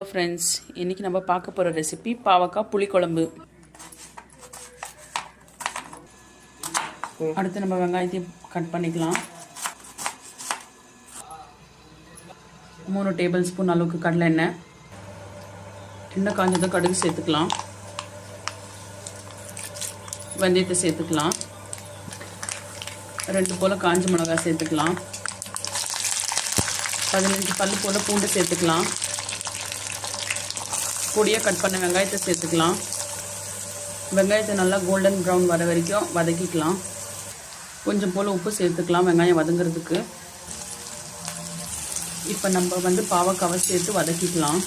Friends, இன்றைக்கி நம்ம பார்க்க போகிற ரெசிபி பாவக்காய் புளிக்குழம்பு. அடுத்து நம்ம வெங்காயத்தையும் கட் பண்ணிக்கலாம். 3 டேபிள் ஸ்பூன் அளவுக்கு கடலை எண்ணெய். எண்ணெய் காஞ்சதும் கடுகு சேர்த்துக்கலாம். வெந்தயத்தை சேர்த்துக்கலாம். 2 போல் காஞ்ச மிளகாய் சேர்த்துக்கலாம். 15 பல்லு போல் பூண்டு சேர்த்துக்கலாம். பொடியாக கட் பண்ண வெங்காயத்தை சேர்த்துக்கலாம். வெங்காயத்தை நல்லா கோல்டன் ப்ரௌன் வர வரைக்கும் வதக்கிக்கலாம். கொஞ்சம் போல் உப்பு சேர்த்துக்கலாம் வெங்காயம் வதங்கிறதுக்கு. இப்போ நம்ம பாவக்காவை சேர்த்து வதக்கிக்கலாம்.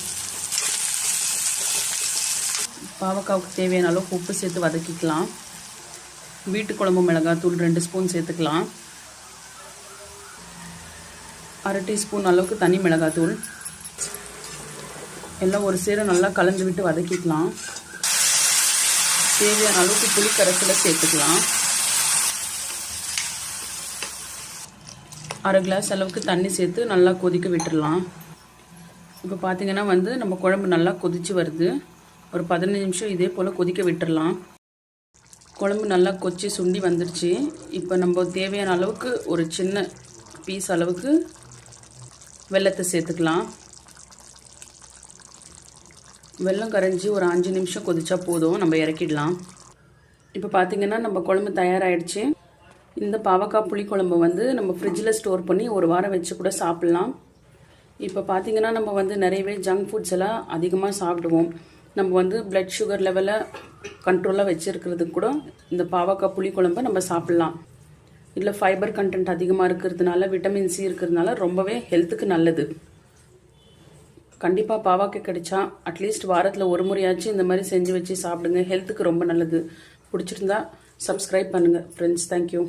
பாவக்காவுக்கு தேவையான அளவுக்கு உப்பு சேர்த்து வதக்கிக்கலாம். வீட்டு குழம்பு மிளகாத்தூள் 2 ஸ்பூன் சேர்த்துக்கலாம். 1/2 டீஸ்பூன் அளவுக்கு தனி மிளகாத்தூள். எல்லாம் ஒரு சேர நல்லா கலந்து விட்டு வதக்கிக்கலாம். தேவையான அளவுக்கு புளி கரைசலை சேர்த்துக்கலாம். 1/2 கிளாஸ் அளவுக்கு தண்ணி சேர்த்து நல்லா கொதிக்க விட்டுடலாம். இப்போ பார்த்தீங்கன்னா நம்ம குழம்பு நல்லா கொதித்து வருது. ஒரு 15 நிமிஷம் இதே போல் கொதிக்க விட்டுடலாம். குழம்பு நல்லா கொச்சி சுண்டி வந்துடுச்சு. இப்போ நம்ம தேவையான அளவுக்கு ஒரு சின்ன பீஸ் அளவுக்கு வெல்லத்தை சேர்த்துக்கலாம். வெல்லம் கரைஞ்சி ஒரு 5 நிமிஷம் கொதிச்சா போதும், நம்ம இறக்கிடலாம். இப்போ பார்த்திங்கன்னா நம்ம குழம்பு தயாராகிடுச்சு. இந்த பாவக்காய் புளிக்குழம்பு நம்ம ஃப்ரிட்ஜில் ஸ்டோர் பண்ணி ஒரு வாரம் வச்சு கூட சாப்பிட்லாம். இப்போ பார்த்திங்கன்னா நம்ம நிறையவே ஜங்க் ஃபுட்ஸ் எல்லாம் அதிகமாக சாப்பிடுவோம். நம்ம பிளட் சுகர் லெவலை கண்ட்ரோலாக வச்சுருக்கிறதுக்கு கூட இந்த பாவக்காய் புளிக்குழம்பை நம்ம சாப்பிட்லாம். இதில் ஃபைபர் கண்டென்ட் அதிகமாக இருக்கிறதுனால, விட்டமின் சி இருக்கிறதுனால ரொம்பவே ஹெல்த்துக்கு நல்லது. கண்டிப்பாக பாவக்காய் கிடைச்சா அட்லீஸ்ட் வாரத்தில் ஒரு முறையாச்சும் இந்த மாதிரி செஞ்சு வச்சு சாப்பிடுங்க. ஹெல்த்துக்கு ரொம்ப நல்லது. பிடிச்சிருந்தா சப்ஸ்கிரைப் பண்ணுங்கள் ஃப்ரெண்ட்ஸ். தேங்க்யூ.